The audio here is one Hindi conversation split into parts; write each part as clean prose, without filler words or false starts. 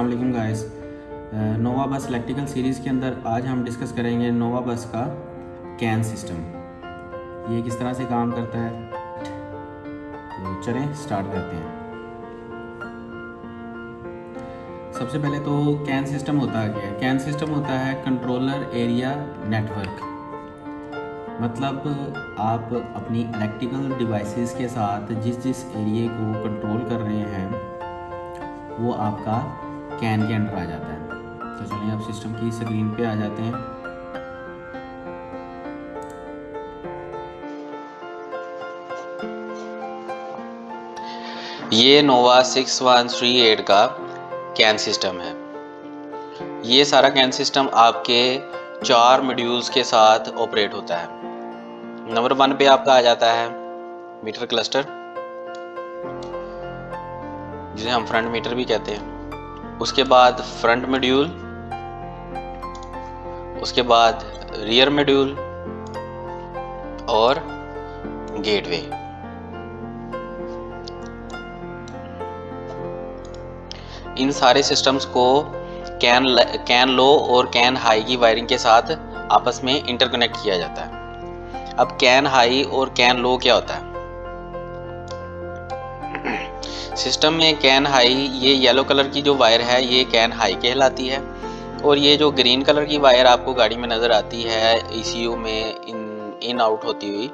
अस्सलाम वालेकुम गाइस। नोवा बस इलेक्ट्रिकल सीरीज़ के अंदर आज हम डिस्कस करेंगे नोवा बस का कैन सिस्टम, ये किस तरह से काम करता है। तो चलें स्टार्ट करते हैं। सबसे पहले तो कैन सिस्टम होता है क्या है? कैन सिस्टम होता है कंट्रोलर एरिया नेटवर्क। मतलब आप अपनी इलेक्ट्रिकल डिवाइसेस के साथ जिस जिस एरिया को कंट्रोल कर रहे हैं वो आपका कैन के अंडर आ जाता है। तो चलिए अब सिस्टम की स्क्रीन पे आ जाते हैं। ये नोवा 6138 का कैन सिस्टम है। ये सारा कैन सिस्टम आपके 4 मॉड्यूल्स के साथ ऑपरेट होता है। नंबर 1 पे आपका आ जाता है मीटर क्लस्टर, जिसे हम फ्रंट मीटर भी कहते हैं। उसके बाद फ्रंट मॉड्यूल, उसके बाद रियर मॉड्यूल और गेटवे। इन सारे सिस्टम्स को कैन लो और कैन हाई की वायरिंग के साथ आपस में इंटरकनेक्ट किया जाता है। अब कैन हाई और कैन लो क्या होता है? सिस्टम में कैन हाई, ये येलो कलर की जो वायर है ये कैन हाई कहलाती है, और ये जो ग्रीन कलर की वायर आपको गाड़ी में नज़र आती है ECU में इन आउट होती हुई,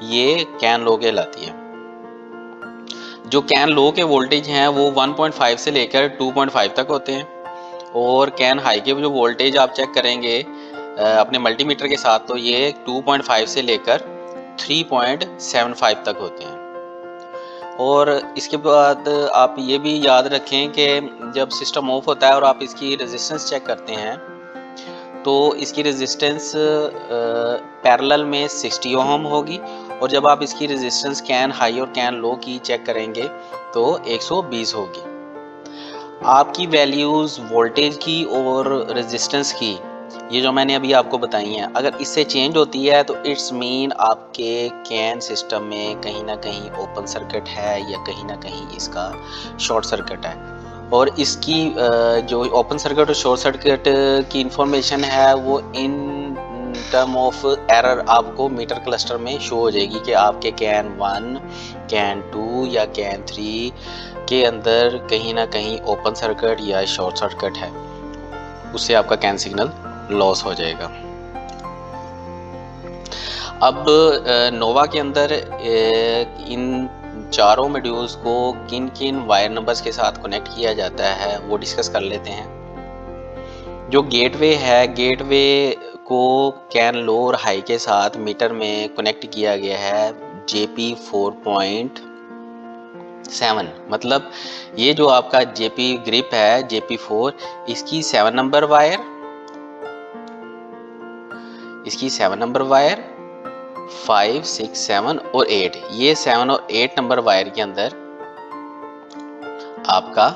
ये कैन लो कहलाती है। जो कैन लो के वोल्टेज हैं वो 1.5 से लेकर 2.5 तक होते हैं, और कैन हाई के जो वोल्टेज आप चेक करेंगे अपने मल्टीमीटर के साथ, तो ये 2.5 से लेकर 3.75 तक होते हैं। और इसके बाद आप ये भी याद रखें कि जब सिस्टम ऑफ होता है और आप इसकी रेजिस्टेंस चेक करते हैं तो इसकी रेजिस्टेंस पैरेलल में 60 ओम होगी, और जब आप इसकी रेजिस्टेंस कैन हाई और कैन लो की चेक करेंगे तो 120 होगी। आपकी वैल्यूज़ वोल्टेज की और रेजिस्टेंस की, ये जो मैंने अभी आपको बताई हैं, अगर इससे चेंज होती है तो इट्स मीन आपके कैन सिस्टम में कहीं ना कहीं ओपन सर्किट है या कहीं ना कहीं इसका शॉर्ट सर्किट है। और इसकी जो ओपन सर्किट और शॉर्ट सर्किट की इंफॉर्मेशन है वो इन टर्म ऑफ एरर आपको मीटर क्लस्टर में शो हो जाएगी कि आपके कैन 1, कैन 2 या कैन 3 के अंदर कहीं ना कहीं ओपन सर्किट या शॉर्ट सर्किट है, उससे आपका कैन सिग्नल लॉस हो जाएगा। अब नोवा के अंदर इन चारों मॉड्यूल्स को किन किन वायर नंबर्स के साथ कनेक्ट किया जाता है वो डिस्कस कर लेते हैं। जो गेटवे है, गेटवे को कैन लो और हाई के साथ मीटर में कनेक्ट किया गया है JP 4.7। मतलब ये जो आपका JP ग्रिप है JP4, इसकी 7 नंबर वायर, इसकी 7 नंबर वायर 5, 6, 7 और 8, ये 7 और 8 नंबर वायर के अंदर आपका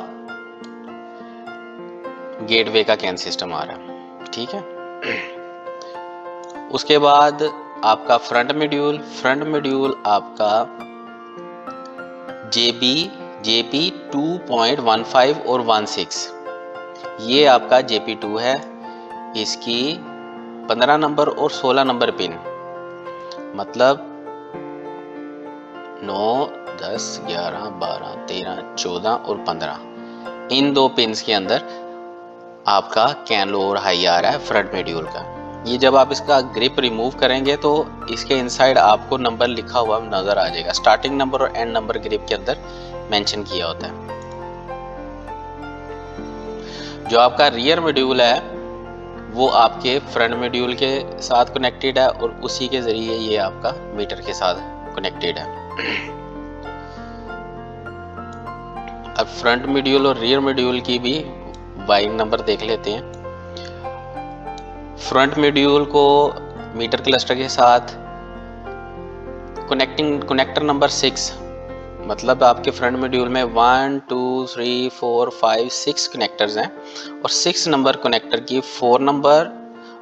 गेटवे का कैन सिस्टम आ रहा है, ठीक है। उसके बाद आपका फ्रंट मॉड्यूल आपका JP 2.15 और 16, ये आपका JP2 है। इसकी 15 नंबर और 16 नंबर पिन, मतलब 9, 10, 11, 12, 13, 14 और 15, इन 2 पिन्स के अंदर आपका कैन लो और हाई आ रहा है फ्रंट मॉड्यूल का। ये जब आप इसका ग्रिप रिमूव करेंगे तो इसके इनसाइड आपको नंबर लिखा हुआ नज़र आ जाएगा। स्टार्टिंग नंबर और एंड नंबर ग्रिप के अंदर मेंशन किया होता है। जो आपका रियर मॉड्यूल है वो आपके फ्रंट मॉड्यूल के साथ कनेक्टेड है, और उसी के ज़रिए ये आपका मीटर के साथ कनेक्टेड है। अब फ्रंट मॉड्यूल और रियर मॉड्यूल की भी वायरिंग नंबर देख लेते हैं। फ्रंट मॉड्यूल को मीटर क्लस्टर के साथ कनेक्टर नंबर 6, मतलब आपके फ्रंट मॉड्यूल में 1, 2, 3, 4, 5, 6 कनेक्टर्स हैं, और 6 नंबर कनेक्टर की 4 नंबर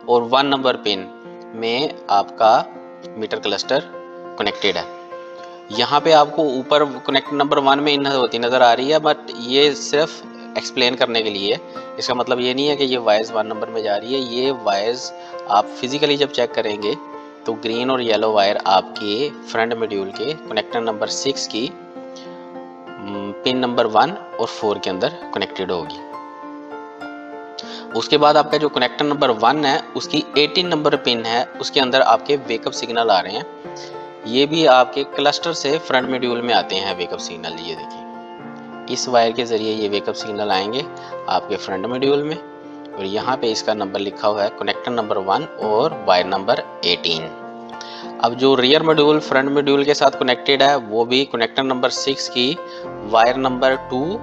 और 1 नंबर पिन में आपका मीटर क्लस्टर कनेक्टेड है। यहाँ पे आपको ऊपर कनेक्टर नंबर 1 में इन होती नज़र आ रही है, बट ये सिर्फ एक्सप्लेन करने के लिए। इसका मतलब ये नहीं है कि ये वायर्स 1 नंबर में जा रही है, ये वायर्स आप फिजिकली जब चेक करेंगे तो ग्रीन और येलो वायर आपके फ्रंट मॉड्यूल के कनेक्टर नंबर 6 की पिन नंबर 1 और 4 के अंदर कनेक्टेड होगी। उसके बाद आपका जो कनेक्टर नंबर 1 है उसकी 18 नंबर पिन है, उसके अंदर आपके वेकअप सिग्नल आ रहे हैं। ये भी आपके क्लस्टर से फ्रंट मॉड्यूल में आते हैं वेकअप सिग्नल। ये देखिए, इस वायर के ज़रिए ये वेकअप सिग्नल आएंगे आपके फ्रंट मॉड्यूल में, और यहाँ पे इसका नंबर लिखा हुआ है कनेक्टर नंबर 1 और वायर नंबर 18। अब जो रियर मॉड्यूल फ्रंट मॉड्यूल के साथ कनेक्टेड है वो भी कनेक्टर नंबर 6 की वायर नंबर 2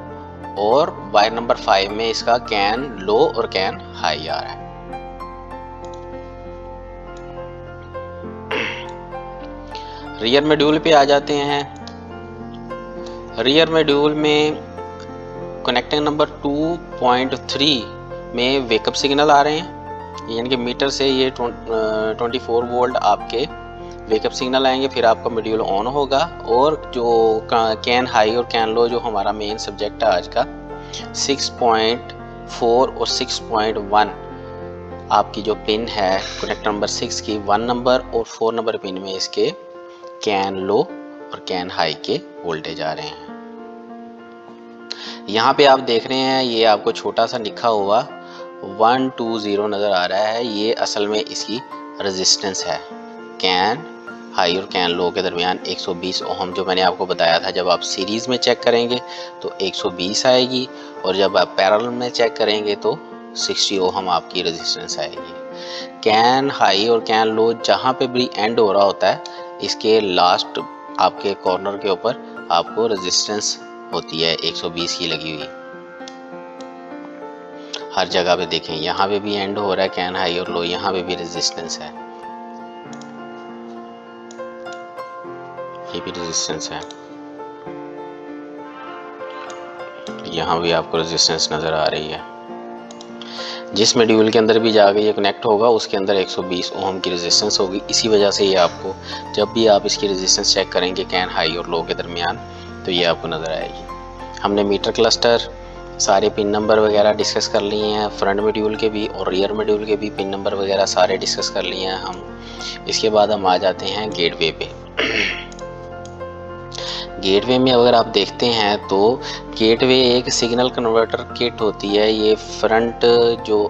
और वायर नंबर 5 में इसका कैन लो और कैन हाई आ रहा है। रियर मॉड्यूल पे आ जाते हैं। रियर मॉड्यूल में कनेक्टिंग नंबर 2.3 में वेकअप सिग्नल आ रहे हैं, यानी कि मीटर से ये 24 वोल्ट आपके वेकअप सिग्नल आएंगे। फिर आपका मॉड्यूल ऑन होगा और जो कैन हाई और कैन लो जो हमारा मेन सब्जेक्ट है आज का 6.4 और 6.1 आपकी जो पिन है कनेक्टर नंबर 6 की 1 नंबर और 4 नंबर पिन में इसके कैन लो और कैन हाई के वोल्टेज आ रहे हैं। यहाँ पे आप देख रहे हैं ये आपको छोटा सा लिखा हुआ 120 नज़र आ रहा है, ये असल में इसकी रेजिस्टेंस है। कैन हाई और कैन लो के दरमियान 120 ओम जो मैंने आपको बताया था, जब आप सीरीज़ में चेक करेंगे तो 120 आएगी और जब आप पैरेलल में चेक करेंगे तो 60 ओम आपकी रेजिस्टेंस आएगी। कैन हाई और कैन लो जहाँ पे भी एंड हो रहा होता है इसके लास्ट आपके कॉर्नर के ऊपर आपको रेजिस्टेंस होती है 120 की लगी हुई। हर जगह पे देखें, यहाँ पे भी एंड हो रहा है कैन हाई और लो, यहाँ पे भी रेजिस्टेंस है, ये भी रेजिस्टेंस है, यहाँ भी आपको रेजिस्टेंस नज़र आ रही है। जिस मॉड्यूल के अंदर भी जाके ये कनेक्ट होगा उसके अंदर 120 ओम की रेजिस्टेंस होगी। इसी वजह से ये आपको जब भी आप इसकी रेजिस्टेंस चेक करेंगे कैन हाई और लो के दरमियान तो ये आपको नज़र आएगी। हमने मीटर क्लस्टर सारे पिन नंबर वगैरह डिस्कस कर लिए हैं, फ्रंट मॉड्यूल के भी और रियर मॉड्यूल के भी पिन नंबर वगैरह सारे डिस्कस कर लिए हैं हम। इसके बाद हम आ जाते हैं गेटवे पे। गेटवे में अगर आप देखते हैं तो गेटवे एक सिग्नल कन्वर्टर किट होती है। ये फ्रंट जो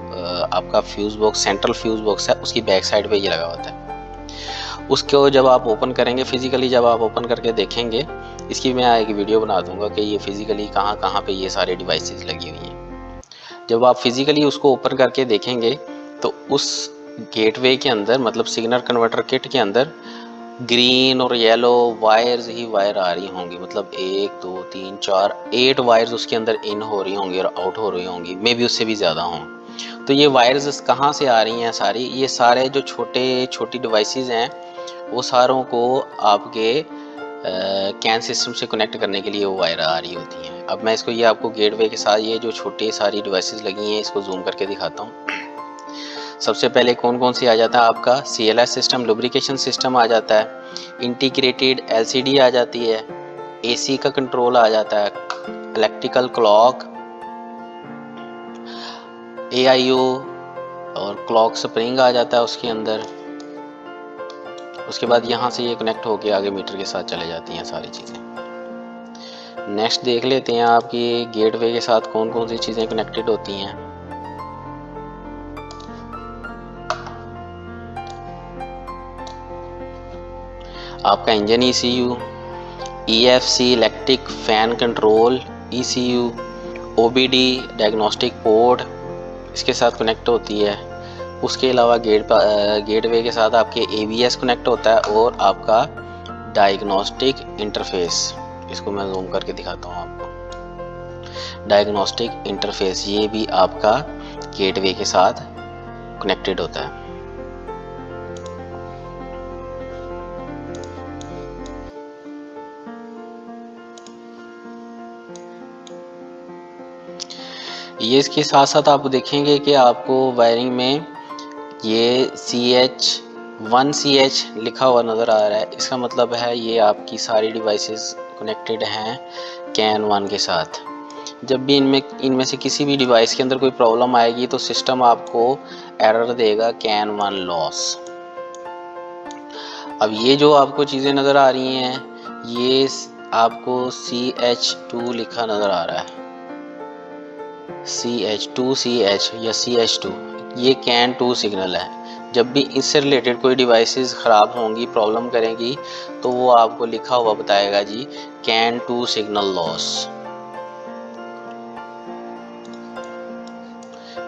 आपका fuse box central fuse box है उसकी बैक साइड पे ये लगा होता है। उसको जब आप ओपन करेंगे फिजिकली, जब आप ओपन करके देखेंगे, इसकी मैं एक वीडियो बना दूंगा कि ये फिजिकली कहाँ कहाँ पे ये सारे डिवाइसेस लगी हुई हैं। जब आप फिजिकली उसको ओपन करके देखेंगे तो उस गेटवे के अंदर मतलब सिग्नल कन्वर्टर किट के अंदर ग्रीन और येलो वायर्स ही वायर आ रही होंगी, मतलब 1 2 3 4 8 वायर्स उसके अंदर इन हो रही होंगी और आउट हो रही होंगी, मे भी उससे भी ज़्यादा हों। तो ये वायर्स कहाँ से आ रही हैं सारी, ये सारे जो छोटी डिवाइसेस हैं वो सारों को आपके कैन सिस्टम से कनेक्ट करने के लिए वो वायर आ रही होती हैं। अब मैं इसको ये आपको गेटवे के साथ ये जो छोटी सारी डिवाइसेस लगी हैं इसको जूम करके दिखाता हूँ। सबसे पहले कौन कौन सी आ जाता है आपका CLS सिस्टम, लुब्रिकेशन सिस्टम आ जाता है, इंटीग्रेटेड LCD आ जाती है, AC का कंट्रोल आ जाता है, इलेक्ट्रिकल क्लॉक, AIO और क्लॉक स्प्रिंग आ जाता है उसके अंदर। उसके बाद यहाँ से ये कनेक्ट होके आगे मीटर के साथ चले जाती हैं सारी चीज़ें। नेक्स्ट देख लेते हैं आपकी गेटवे के साथ कौन कौन सी चीज़ें कनेक्टेड होती हैं। आपका engine ECU, EFC electric fan control, ECU, OBD diagnostic port इसके साथ कनेक्ट होती है। उसके अलावा गेटवे के साथ आपके ABS कनेक्ट होता है और आपका डायग्नोस्टिक इंटरफेस, इसको मैं जूम करके दिखाता हूँ आपको। डायग्नोस्टिक इंटरफेस ये भी आपका गेटवे के साथ कनेक्टेड होता है। ये इसके साथ साथ आप देखेंगे कि आपको वायरिंग में ये CH1CH लिखा हुआ नज़र आ रहा है। इसका मतलब है ये आपकी सारी डिवाइसेस कनेक्टेड हैं कैन 1 के साथ। जब भी इनमें से किसी भी डिवाइस के अंदर कोई प्रॉब्लम आएगी तो सिस्टम आपको एरर देगा कैन 1 लॉस। अब ये जो आपको चीज़ें नज़र आ रही हैं, ये आपको CH2 लिखा नज़र आ रहा है, CH या CH2, ये कैन 2 सिग्नल है। जब भी इससे रिलेटेड कोई डिवाइसेस ख़राब होंगी, प्रॉब्लम करेंगी, तो वो आपको लिखा हुआ बताएगा जी can 2 signal loss,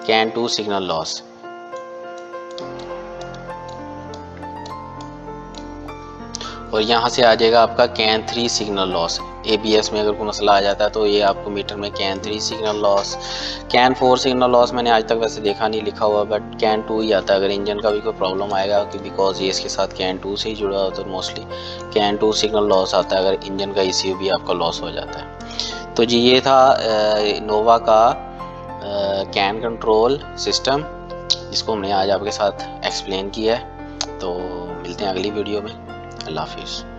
can 2 signal loss. और यहाँ से आ जाएगा आपका कैन 3 सिग्नल लॉस। ABS में अगर कोई मसला आ जाता है तो ये आपको मीटर में can 3 signal loss. Can 4 signal loss मैंने आज तक वैसे देखा नहीं लिखा हुआ, बट कैन 2 ही आता है अगर इंजन का भी कोई प्रॉब्लम आएगा, कि बिकॉज ये इसके साथ कैन 2 से ही जुड़ा होता है, मोस्टली कैन 2 सिग्नल लॉस आता है अगर इंजन का ECU भी आपका लॉस हो जाता है। तो जी ये था नोवा का कैन कंट्रोल सिस्टम, जिसको हमने आज आपके साथ एक्सप्लेन किया है। तो मिलते हैं अगली वीडियो में। अल्लाह हाफिज़।